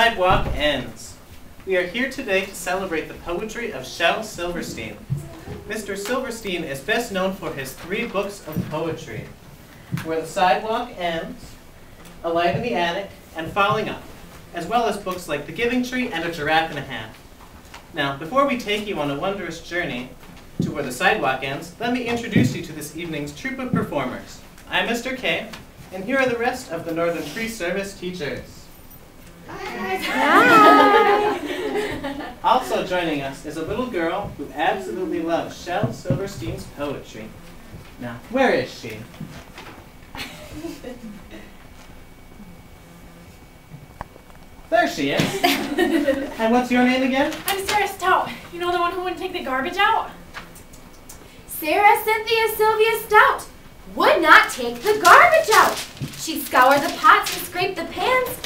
sidewalk ends. We are here today to celebrate the poetry of Shel Silverstien. Mr. Silverstien is best known for his 3 books of poetry, Where the Sidewalk Ends, A Light in the Attic, and Falling Up, as well as books like The Giving Tree and A Giraffe and a Half. Now, before we take you on a wondrous journey to Where the Sidewalk Ends, let me introduce you to this evening's troupe of performers. I'm Mr. K, and here are the rest of the Northern Pre-Service teachers. Hi. Also joining us is a little girl who absolutely loves Shel Silverstien's poetry. Now, where is she? There she is. And what's your name again? I'm Sarah Stout. You know, the one who wouldn't take the garbage out? Sarah Cynthia Sylvia Stout would not take the garbage out. She'd scour the pots and scrape the pans,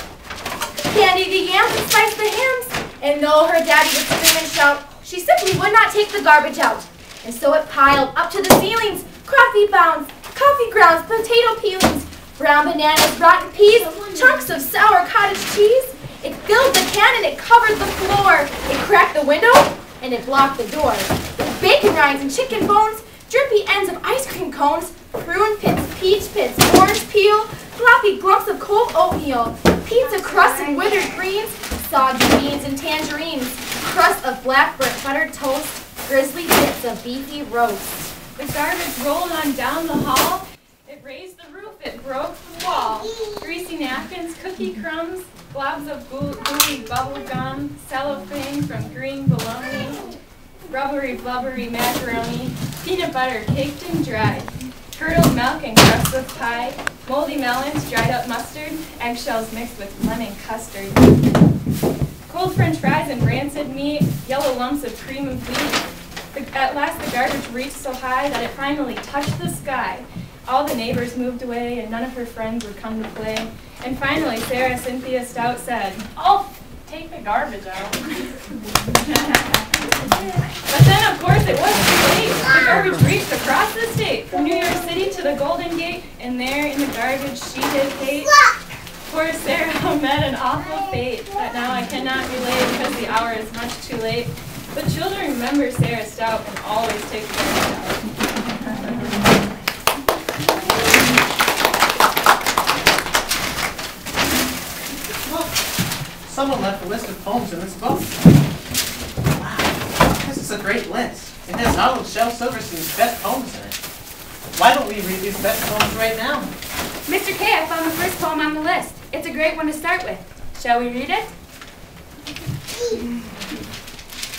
candy the yams and spice the hams, and though her daddy would scream and shout, she simply would not take the garbage out. And so it piled up to the ceilings, coffee grounds, potato peelings, brown bananas, rotten peas, chunks of sour cottage cheese. It filled the can and it covered the floor. It cracked the window and it blocked the door. With bacon rinds and chicken bones, drippy ends of ice cream cones, prune pits, peach pits, orange peel, floppy glumps of cold oatmeal, pizza crusts and withered greens, soggy beans and tangerines, crust of black burnt buttered toast, grizzly bits of beefy roast. The garbage rolled on down the hall. It raised the roof, it broke the wall. Greasy napkins, cookie crumbs, globs of gooey bubble gum, cellophane from green bologna, rubbery blubbery macaroni, peanut butter caked and dried, curdled milk and crusts of pie, moldy melons, dried up mustard, eggshells mixed with lemon custard, cold french fries and rancid meat, yellow lumps of cream of wheat. At last the garbage reached so high that it finally touched the sky. All the neighbors moved away and none of her friends would come to play. And finally Sarah Cynthia Stout said, I'll take the garbage out. But then, of course, it was too late. The garbage reached across the state, from New York City to the Golden Gate, and there in the garbage she did hate. Poor Sarah met an awful fate that now I cannot relate because the hour is much too late. But children remember Sarah Stout and always take the garbage out. Someone left a list of poems in this book. Wow, this is a great list. It has all of Shel Silverstien's best poems in it. Why don't we read these best poems right now? Mr. K, I found the first poem on the list. It's a great one to start with. Shall we read it?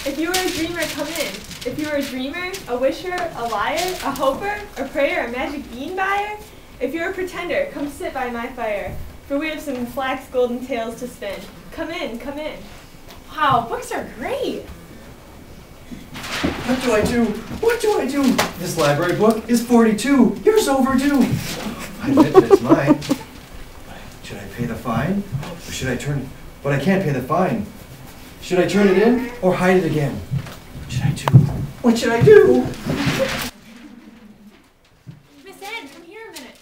If you were a dreamer, come in. If you were a dreamer, a wisher, a liar, a hoper, a prayer, a magic bean buyer, if you're a pretender, come sit by my fire, for we have some flax golden tales to spin. Come in, come in. Wow, books are great. What do I do? What do I do? This library book is 42 years overdue. I admit that it's mine. But should I pay the fine? Or should I turn it? But I can't pay the fine. Should I turn it in or hide it again? What should I do? What should I do? Miss Ann, come here a minute.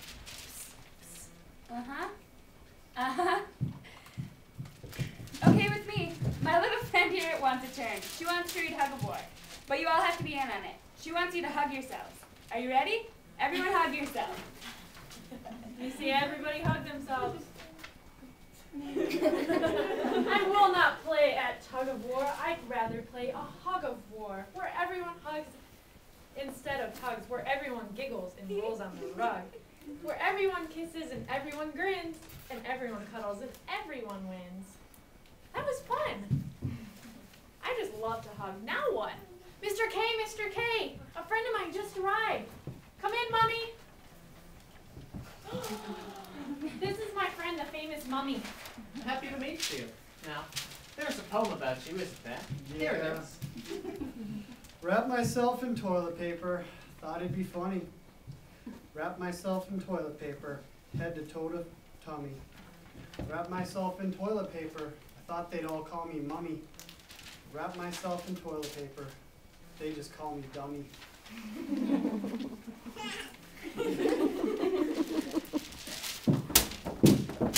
Okay with me. My little friend here wants a turn. She wants to read Hug of War. But you all have to be in on it. She wants you to hug yourselves. Are you ready? Everyone hug yourself. You see, everybody hug themselves. I will not play at tug of war. I'd rather play a hug of war, where everyone hugs instead of tugs, where everyone giggles and rolls on the rug, where everyone kisses and everyone grins, and everyone cuddles and everyone wins. That was fun. I just love to hug. Now what? Mr. K, Mr. K, a friend of mine just arrived. Come in, Mummy. This is my friend, the famous Mummy. Happy to meet you. Now, there's a poem about you, isn't there? Here it is. Wrap myself in toilet paper, thought it'd be funny. Wrap myself in toilet paper, head to toe to tummy. Wrap myself in toilet paper, I thought they'd all call me Mummy. Wrap myself in toilet paper, they just call me Dummy.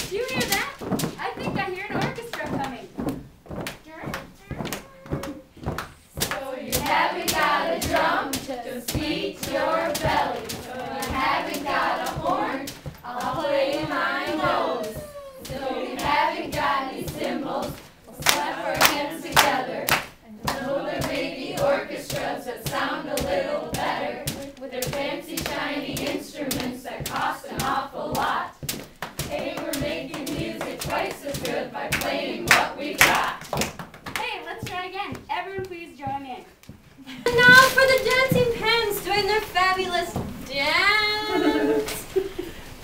Do you hear that? I think I hear an orchestra coming. their fabulous dance.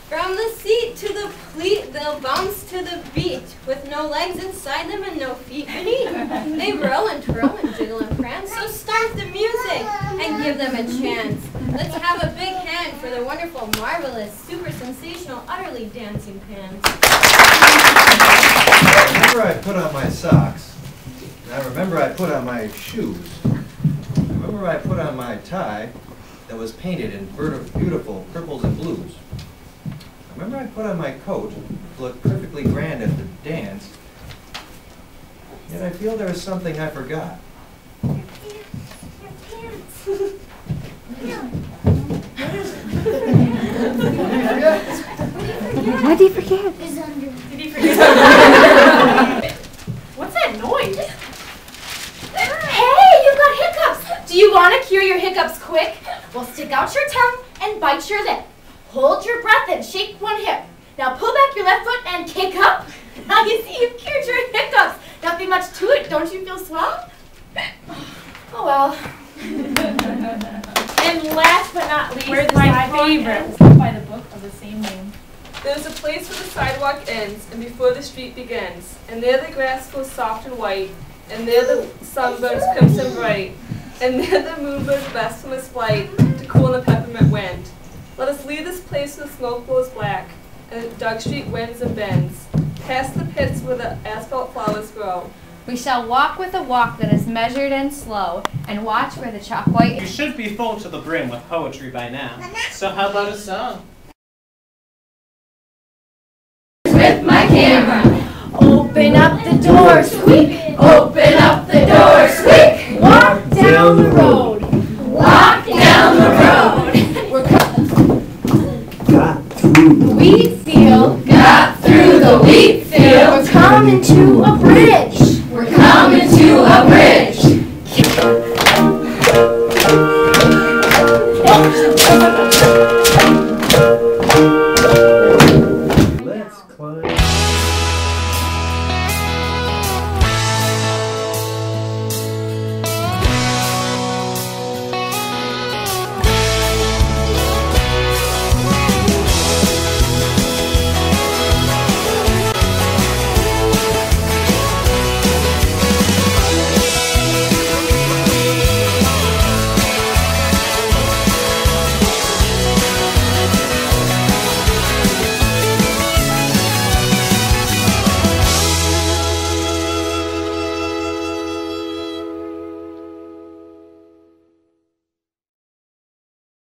From the seat to the pleat, they'll bounce to the beat, with no legs inside them and no feet beneath. They roll and twirl and jiggle and prance, so start the music and give them a chance. Let's have a big hand for their wonderful, marvelous, super sensational, utterly dancing pants. I remember I put on my socks. And I remember I put on my shoes. I remember I put on my tie that was painted in beautiful purples and blues. I remember I put on my coat to look perfectly grand at the dance. Yet I feel there was something I forgot. What did you forget? Did he forget? What's that noise? Hey, you got hiccups! Do you want to cure your hiccups quick? Well, stick out your tongue and bite your lip. Hold your breath and shake one hip. Now pull back your left foot and kick up. Now you see you've cured your hiccups. Nothing much to it. Don't you feel swell? Oh well. And last but not least, Where's my favorite? favorite by the book of the same name. There's a place where the sidewalk ends and before the street begins, and there the grass goes soft and white, and there the sun burns crimson bright, and there the moonbird rests from its flight to cool in the peppermint wind. Let us leave this place where the smoke blows black, and Doug Street winds and bends, past the pits where the asphalt flowers grow. We shall walk with a walk that is measured and slow, and watch where the chalk white You should be full to the brim with poetry by now. So how about a song? With my camera. Open up the door, squeak. Open up the door, squeak. Walk down the road. Walk down the road. We're got through the wheat field. Got through the wheat field. We're coming to